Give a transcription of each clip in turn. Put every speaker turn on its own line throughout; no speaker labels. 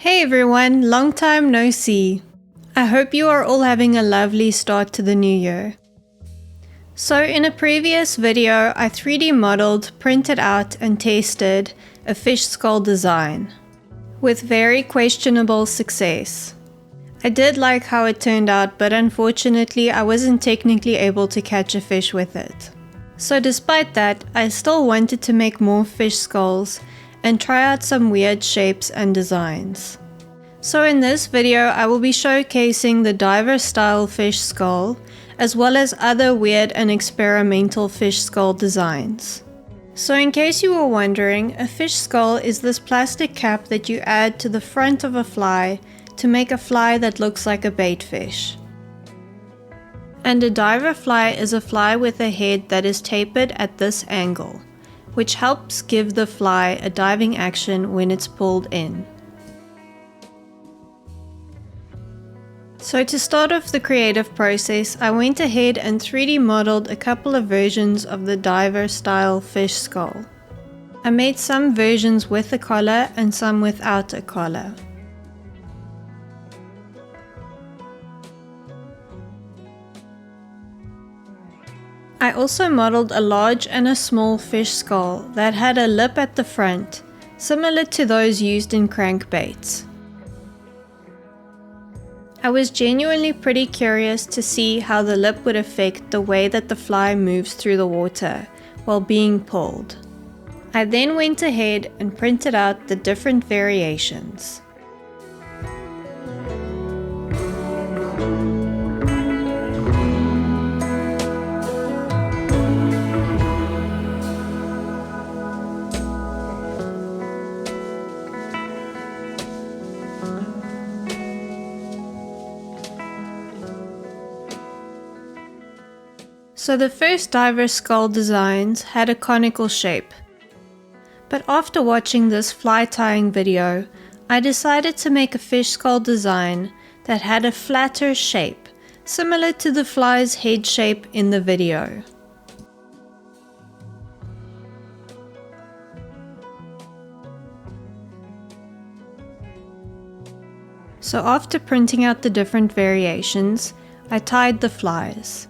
Hey everyone, long time no see. I hope you are all having a lovely start to the new year. So in a previous video, I 3D modeled, printed out and tested a fish skull design with very questionable success. I did like how it turned out, but unfortunately I wasn't technically able to catch a fish with it. So despite that, I still wanted to make more fish skulls and try out some weird shapes and designs. So in this video, I will be showcasing the diver style fish skull, as well as other weird and experimental fish skull designs. So in case you were wondering, a fish skull is this plastic cap that you add to the front of a fly to make a fly that looks like a bait fish. And a diver fly is a fly with a head that is tapered at this angle, which helps give the fly a diving action when it's pulled in. So to start off the creative process, I went ahead and 3D modeled a couple of versions of the diver style fish skull. I made some versions with a collar and some without a collar. I also modeled a large and a small fish skull that had a lip at the front, similar to those used in crankbaits. I was genuinely pretty curious to see how the lip would affect the way that the fly moves through the water while being pulled. I then went ahead and printed out the different variations. So the first diver skull designs had a conical shape. But after watching this fly tying video, I decided to make a fish skull design that had a flatter shape, similar to the fly's head shape in the video. So after printing out the different variations, I tied the flies.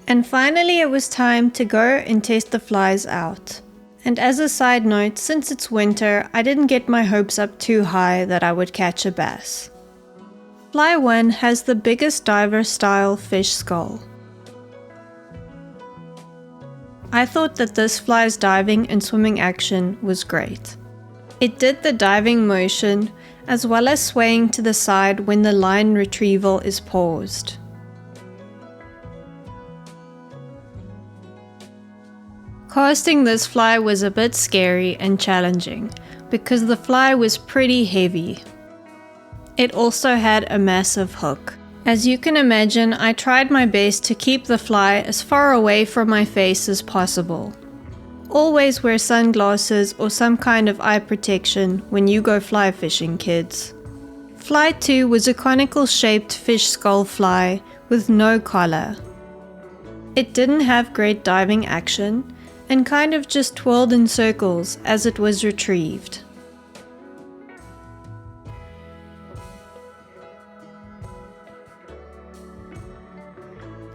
And finally it was time to go and test the flies out. And as a side note, since it's winter, I didn't get my hopes up too high that I would catch a bass. Fly 1 has the biggest diver style fish skull. I thought that this fly's diving and swimming action was great. It did the diving motion as well as swaying to the side when the line retrieval is paused. Casting this fly was a bit scary and challenging because the fly was pretty heavy. It also had a massive hook. As you can imagine, I tried my best to keep the fly as far away from my face as possible. Always wear sunglasses or some kind of eye protection when you go fly fishing, kids. Fly 2 was a conical shaped fish skull fly with no collar. It didn't have great diving action and kind of just twirled in circles as it was retrieved.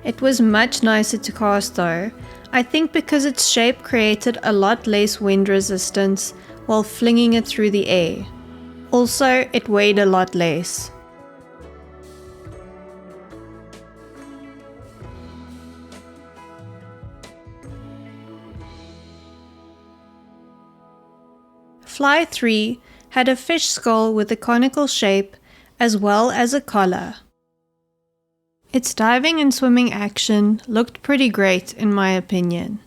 It was much nicer to cast though, I think because its shape created a lot less wind resistance while flinging it through the air. Also, it weighed a lot less. Fly 3 had a fish skull with a conical shape as well as a collar. Its diving and swimming action looked pretty great in my opinion.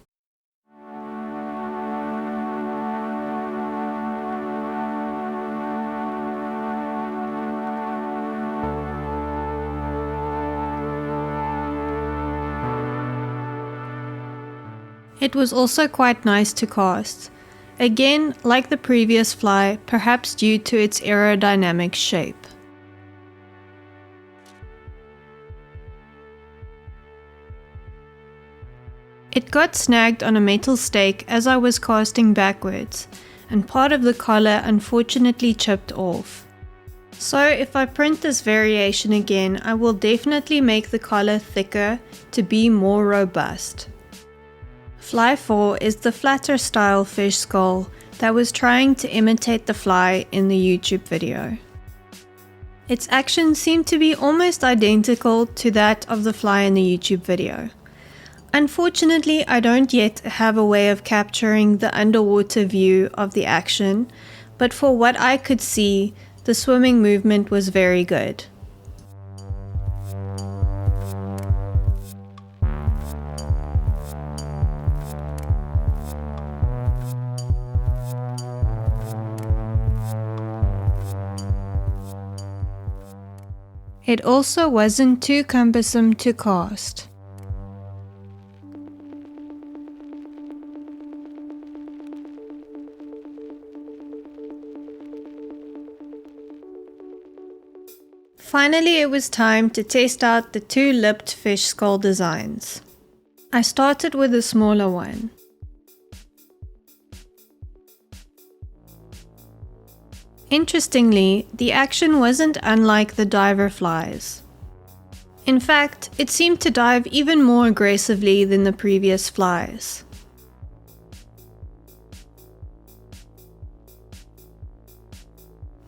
It was also quite nice to cast. Again, like the previous fly, perhaps due to its aerodynamic shape. It got snagged on a metal stake as I was casting backwards, and part of the collar unfortunately chipped off. So if I print this variation again, I will definitely make the collar thicker to be more robust. Fly 4 is the flatter style fish skull that was trying to imitate the fly in the YouTube video. Its action seemed to be almost identical to that of the fly in the YouTube video. Unfortunately, I don't yet have a way of capturing the underwater view of the action, but for what I could see, the swimming movement was very good. It also wasn't too cumbersome to cast. Finally, it was time to test out the two lipped fish skull designs. I started with a smaller one. Interestingly, the action wasn't unlike the diver flies. In fact, it seemed to dive even more aggressively than the previous flies.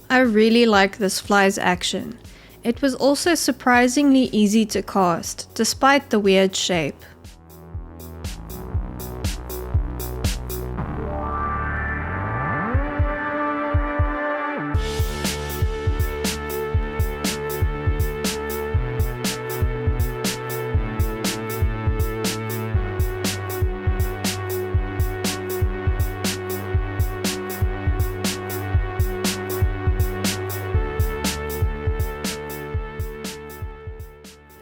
I really like this fly's action. It was also surprisingly easy to cast, despite the weird shape.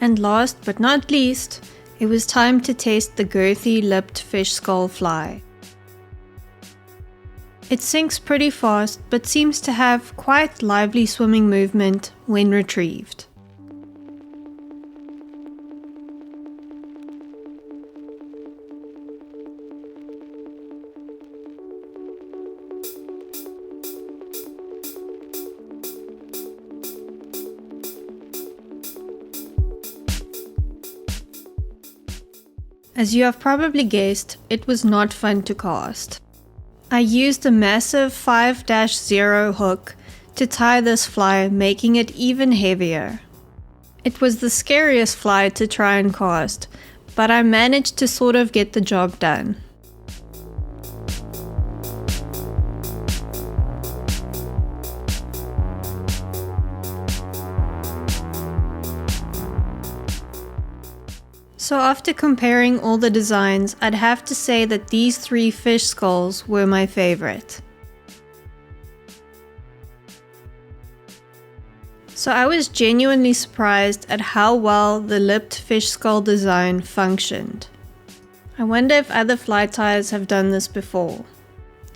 And last but not least, it was time to test the girthy lipped fish skull fly. It sinks pretty fast but seems to have quite lively swimming movement when retrieved. As you have probably guessed, it was not fun to cast. I used a massive 5-0 hook to tie this fly, making it even heavier. It was the scariest fly to try and cast, but I managed to sort of get the job done. So after comparing all the designs, I'd have to say that these 3 fish skulls were my favorite. So I was genuinely surprised at how well the lipped fish skull design functioned. I wonder if other fly tyers have done this before.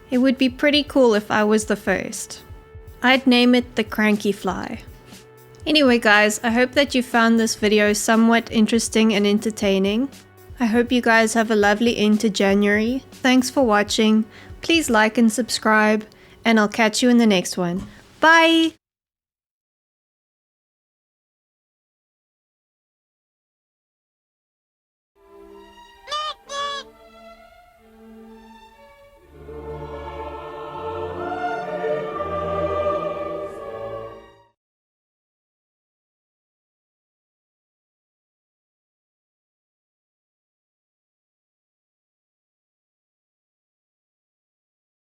It would be pretty cool if I was the first. I'd name it the Cranky Fly. Anyway guys, I hope that you found this video somewhat interesting and entertaining. I hope you guys have a lovely end to January. Thanks for watching. Please like and subscribe, and I'll catch you in the next one. Bye!